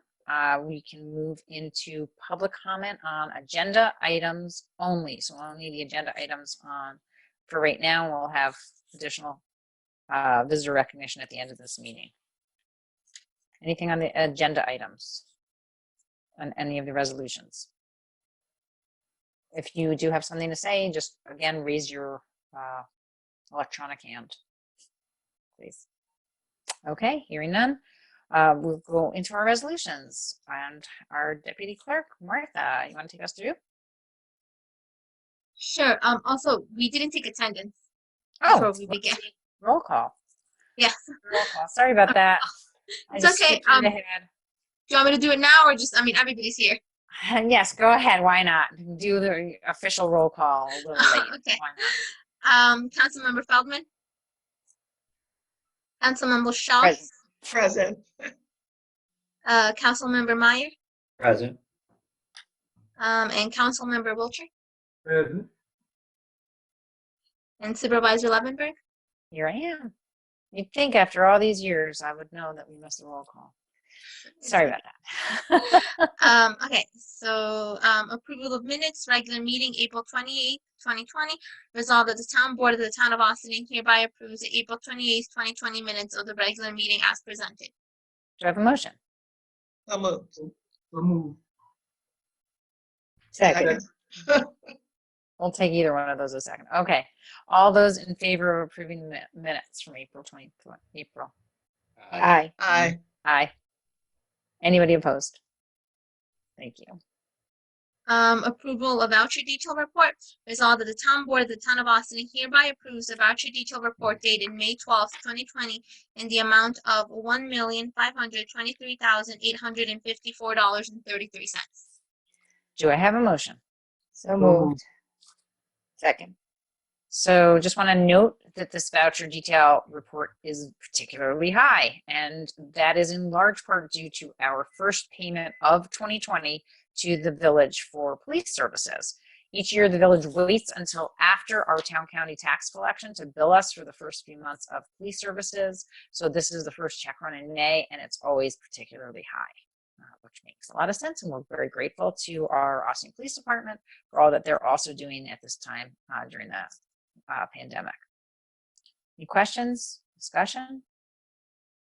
we can move into public comment on agenda items only. So only the agenda items on for right now. We'll have additional visitor recognition at the end of this meeting. Anything on the agenda items on any of the resolutions? If you do have something to say, just again raise your electronic hand, please. Okay, hearing none, we'll go into our resolutions. And our deputy clerk, Martha, you want to take us through? Sure. Also, we didn't take attendance Oh, before we began. roll call. Yes. Roll call. Sorry about that. It's okay. Do you want me to do it now, or just? I mean, everybody's here. Yes, go ahead. Why not? Do the official roll call a little late. Okay. Why not? Councilmember Feldman. Councilmember Shaw. Present. Present. Councilmember Meyer, Present. and Councilmember Wilcher, Present. and Supervisor Levenberg. Here I am. You'd think after all these years, I would know that we missed a roll call. Sorry about that. Okay, so approval of minutes, regular meeting, April 28th, 2020. Resolved that the town board of the town of Austin hereby approves the April 28th, 2020 minutes of the regular meeting as presented. Do I have a motion? So moved. So moved. Second. We'll take either one of those a second. Okay. All those in favor of approving the minutes from April 20th, April? Aye. Aye. Aye. Anybody opposed? Thank you. Approval of voucher detail report. Resolved that the town board of the town of Austin hereby approves the voucher detail report dated May 12th, 2020 in the amount of $1,523,854.33. Do I have a motion? So moved. Second. So just want to note that this voucher detail report is particularly high, and that is in large part due to our first payment of 2020 to the village for police services. Each year, the village waits until after our town county tax collection to bill us for the first few months of police services. So this is the first check run in May, and it's always particularly high, which makes a lot of sense. And we're very grateful to our Austin Police Department for all that they're also doing at this time during the pandemic. Any questions, discussion?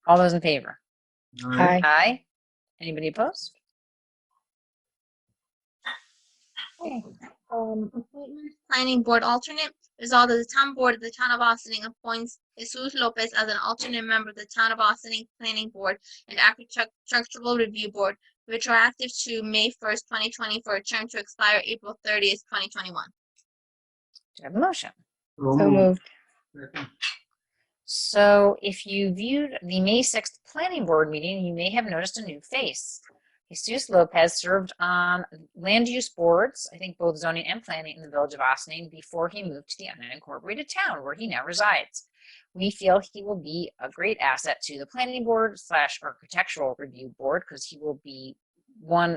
All those in favor? Aye. Aye. Anybody opposed? Okay. Appointment planning board alternate. Resolved that the town board of the town of Austin appoints Jesus Lopez as an alternate member of the town of Austin planning board and architectural review board, retroactive to May 1st, 2020 for a term to expire April 30th, 2021. Do I have a motion? So moved. So if you viewed the May 6th planning board meeting, you may have noticed a new face. Jesus Lopez served on land use boards, I think both zoning and planning in the village of Austin before he moved to the unincorporated town where he now resides. We feel he will be a great asset to the planning board / architectural review board because he will be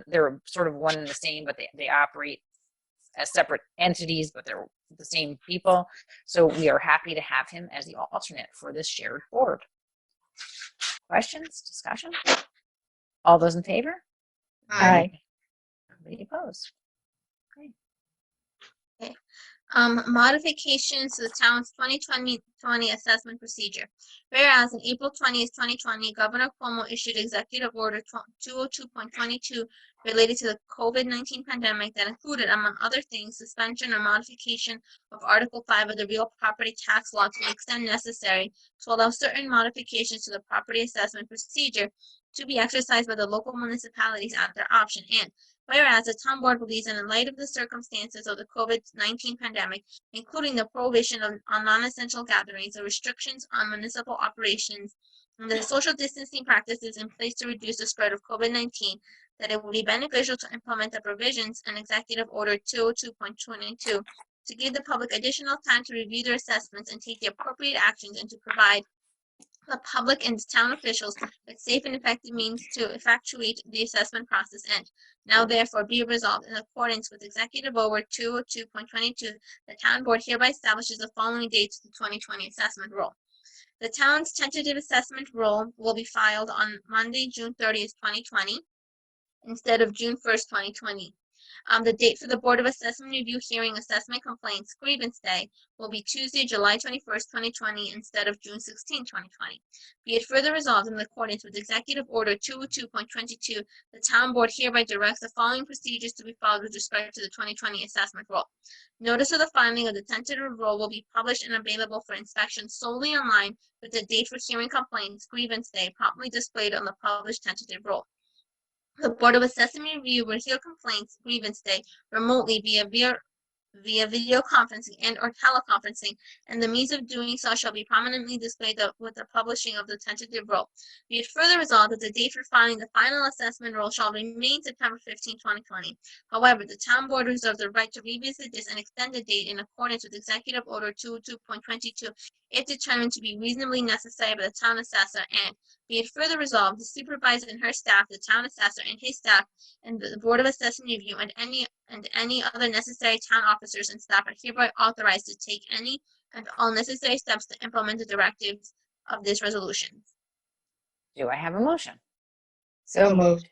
they're sort of one and the same, but they operate as separate entities, but they're the same people. So we are happy to have him as the alternate for this shared board. Questions, discussion? All those in favor? Aye. Nobody opposed? Great. Modifications to the town's 2020 assessment procedure. Whereas on April 20th, 2020, Governor Cuomo issued Executive Order 202.22 related to the COVID-19 pandemic that included, among other things, suspension or modification of Article 5 of the real property tax law to the extent necessary to allow certain modifications to the property assessment procedure to be exercised by the local municipalities at their option. And whereas the town board believes that in light of the circumstances of the COVID-19 pandemic, including the prohibition on non-essential gatherings, the restrictions on municipal operations, and the social distancing practices in place to reduce the spread of COVID-19, that it would be beneficial to implement the provisions in Executive Order 202.22 to give the public additional time to review their assessments and take the appropriate actions and to provide the public and town officials with safe and effective means to effectuate the assessment process. And now therefore be resolved in accordance with Executive Order 202.22, the town board hereby establishes the following dates of the 2020 assessment roll. The town's tentative assessment roll will be filed on Monday, June 30th, 2020, instead of June 1st, 2020. The date for the Board of Assessment Review Hearing Assessment Complaints Grievance Day will be Tuesday, July 21st, 2020, instead of June 16, 2020. Be it further resolved in accordance with Executive Order 202.22, the Town Board hereby directs the following procedures to be followed with respect to the 2020 assessment roll. Notice of the filing of the tentative roll will be published and available for inspection solely online with the date for hearing complaints Grievance Day promptly displayed on the published tentative roll. The Board of Assessment Review will hear complaints Grievance Day remotely via video conferencing and or teleconferencing, and the means of doing so shall be prominently displayed with the publishing of the tentative roll. Be it further resolved that the date for filing the final assessment roll shall remain September 15, 2020. However, the Town Board reserves the right to revisit this and extend the date in accordance with Executive Order 202.22 if determined to be reasonably necessary by the Town Assessor, and Be it further resolved, the supervisor and her staff, the town assessor and his staff, and the Board of Assessment Review, and any other necessary town officers and staff are hereby authorized to take any and all necessary steps to implement the directives of this resolution. Do I have a motion? So moved.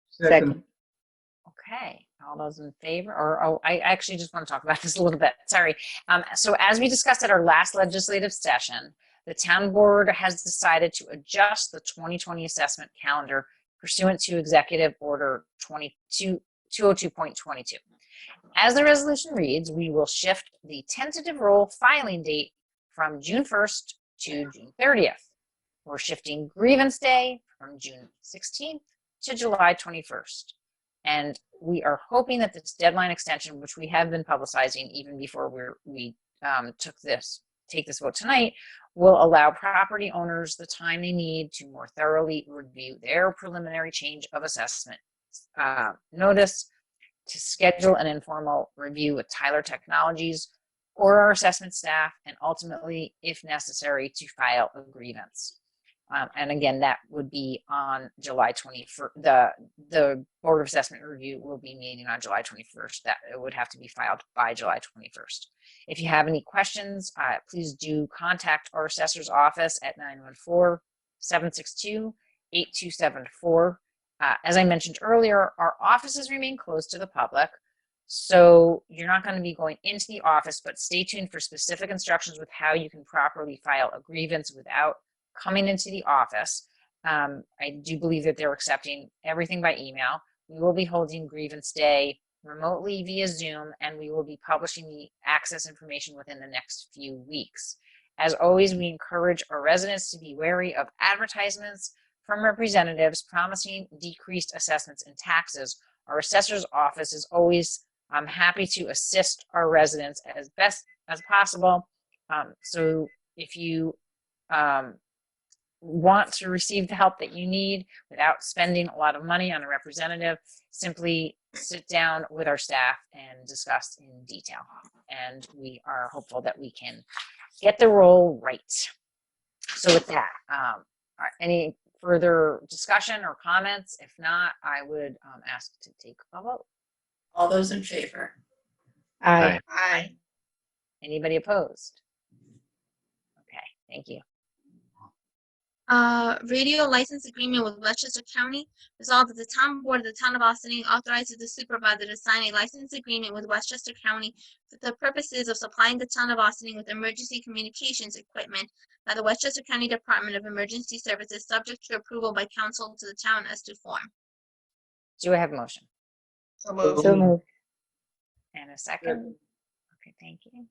Second. Okay, all those in favor, I actually just want to talk about this a little bit, sorry. So as we discussed at our last legislative session, the town board has decided to adjust the 2020 assessment calendar pursuant to Executive Order 202.22. As the resolution reads, we will shift the tentative roll filing date from June 1st to June 30th. We're shifting grievance day from June 16th to July 21st. And we are hoping that this deadline extension, which we have been publicizing even before we take this vote tonight, will allow property owners the time they need to more thoroughly review their preliminary change of assessment notice, to schedule an informal review with Tyler Technologies or our assessment staff, and ultimately, if necessary, to file a grievance. And again, that would be on July 21st. The Board of Assessment Review will be meeting on July 21st. That it would have to be filed by July 21st. If you have any questions, please do contact our assessor's office at 914-762-8274. As I mentioned earlier, our offices remain closed to the public, so you're not going to be going into the office, but stay tuned for specific instructions with how you can properly file a grievance without coming into the office. I do believe that they're accepting everything by email. We will be holding grievance day remotely via Zoom, and we will be publishing the access information within the next few weeks. As always, we encourage our residents to be wary of advertisements from representatives promising decreased assessments and taxes. Our assessor's office is always happy to assist our residents as best as possible. So if you want to receive the help that you need without spending a lot of money on a representative, simply sit down with our staff and discuss in detail. And we are hopeful that we can get the role right. So with that, any further discussion or comments? If not, I would ask to take a vote. All those in favor? Aye. Aye. Anybody opposed? Okay, thank you. Radio license agreement with Westchester County. Resolved that the town board of the town of Austin authorizes the supervisor to sign a license agreement with Westchester County for the purposes of supplying the town of Austin with emergency communications equipment by the Westchester County Department of Emergency Services, subject to approval by council to the town as to form. Do I have a motion? So moved. So moved. And a second? Okay, thank you.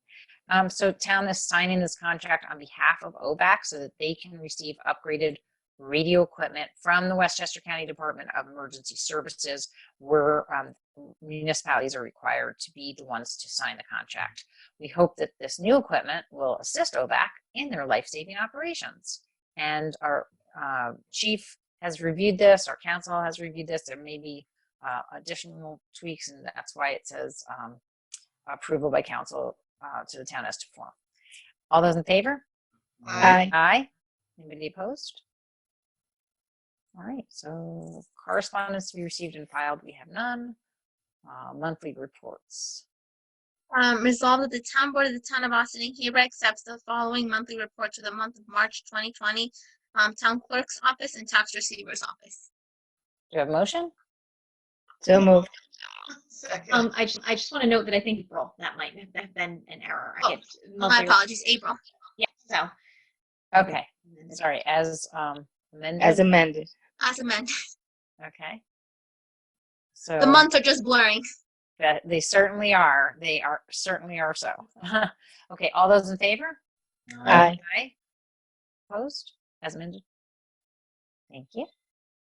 So town is signing this contract on behalf of OVAC so that they can receive upgraded radio equipment from the Westchester County Department of Emergency Services, where municipalities are required to be the ones to sign the contract. We hope that this new equipment will assist OVAC in their life-saving operations. And our chief has reviewed this, our council has reviewed this. There may be additional tweaks, and that's why it says approval by council to the town as to form. All those in favor? Aye. Aye. Anybody opposed? All right, so correspondence to be received and filed, we have none. Monthly reports. Resolved that the town board of the town of Austin hereby accepts the following monthly report for the month of March 2020, town clerk's office and tax receiver's office. Do you have a motion? So moved. Second. I just want to note that I think April, that might have been an error. I Oh, get My monthly- apologies, April. Yeah, so. Okay, sorry, as amended? As amended. As amended. Okay. So The months are just blurring. they certainly are. They are certainly are so. Okay, all those in favor? Aye. Aye. Opposed? As amended. Thank you.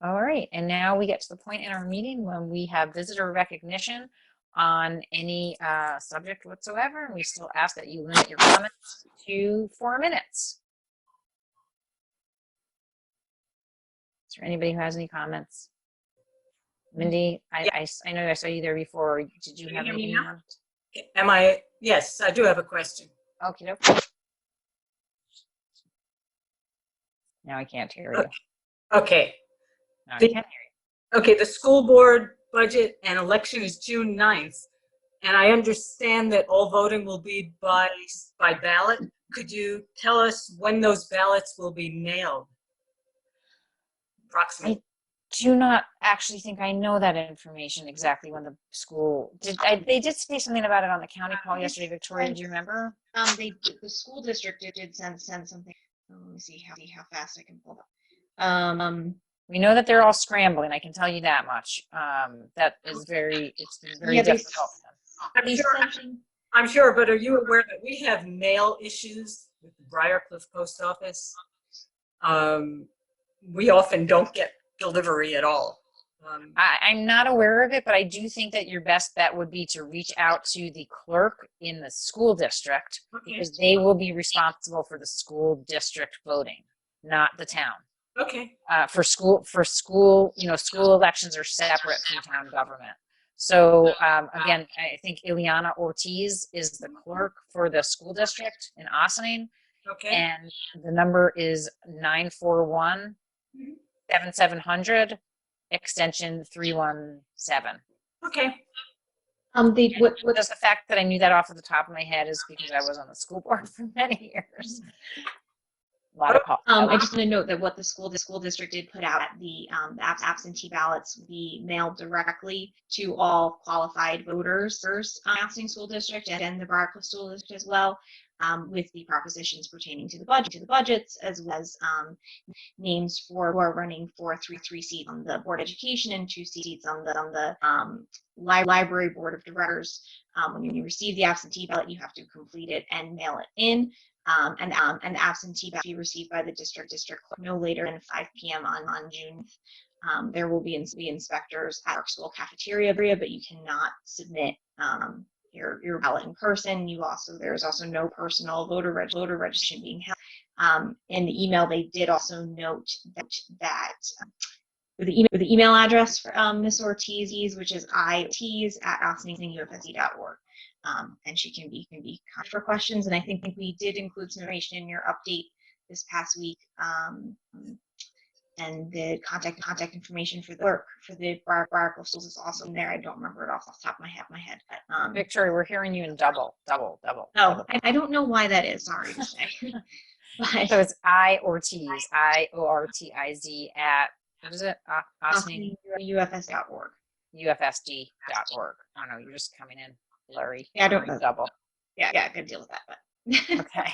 All right, and now we get to the point in our meeting when we have visitor recognition on any subject whatsoever, and we still ask that you limit your comments to 4 minutes. Is there anybody who has any comments? Mindy, I know I saw you there before. Did you Can you have hear me anything? now? else? Yes, I do have a question. Okay, okay. Now I can't hear you. Okay, Now I The- can hear okay, the school board budget and election is June 9th. And I understand that all voting will be by ballot. Could you tell us when those ballots will be mailed? Approximately. do not actually think I know that information exactly when the school they did say something about it on the county call yesterday. Victoria, do you remember? The school district did send something. Let me see how fast I can pull up. We know that they're all scrambling. I can tell you that much. That is it's been very Yeah, they difficult. They sent thing- I'm sure, but are you aware that we have mail issues with the Briarcliff Post Office? We often don't get delivery at all. I'm not aware of it, but I do think that your best bet would be to reach out to the clerk in the school district because they will be responsible for the school district voting, not the town. Okay. For school, school elections are separate from town government. So again, I think Ileana Ortiz is the clerk for the school district in Ossining, Okay. and the number is 941-7700, extension 317. Okay. Just the fact that I knew that off of the top of my head is because I was on the school board for many years. A lot of calls. I just want to note that what the school district did put out, the absentee ballots be mailed directly to all qualified voters, Ossining School District and the Briarcliff School District as well, with the propositions pertaining to the budgets, as well as names for who are running for three seats on the Board of Education and 2 seats on the library board of directors. When you receive the absentee ballot, you have to complete it and mail it in. And the absentee ballot be received by the district clerk no later than 5 p.m. on June. There will be inspectors at our school cafeteria, but you cannot submit your ballot in person. There's also no personal voter registration being held. In the email, they did also note that with the email address for Ms. Ortiz, which is iortiz@ossiningunfsc.org. And she can be contacted for questions. And I think we did include some information in your update this past week. And the contact information for the clerk for the Briarcliff schools is also in there. I don't remember it off the top of my head. But, Victoria, we're hearing you in double. Oh, I don't know why that is. Sorry to say. But So it's iortiz, IORTIZ at, what is it? Ossining UFS.org. UFSD.org. Oh no, you're just coming in blurry. Yeah, I don't know. Double. Yeah, I could deal with that. But Okay.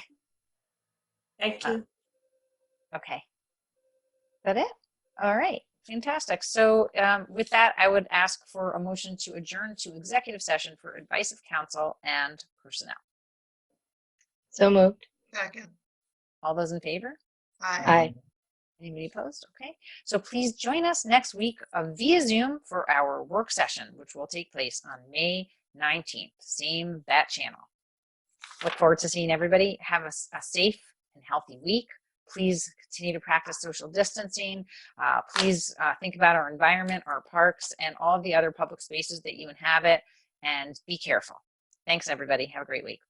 Thank you. Okay. Is that it? All right. Fantastic. So with that, I would ask for a motion to adjourn to executive session for advice of counsel and personnel. So moved. Second. All those in favor? Aye. Anybody opposed? Okay. So please join us next week via Zoom for our work session, which will take place on May 19th. Same bat channel. Look forward to seeing everybody. Have a safe and healthy week. Please continue to practice social distancing. Please think about our environment, our parks, and all of the other public spaces that you inhabit, and be careful. Thanks, everybody. Have a great week.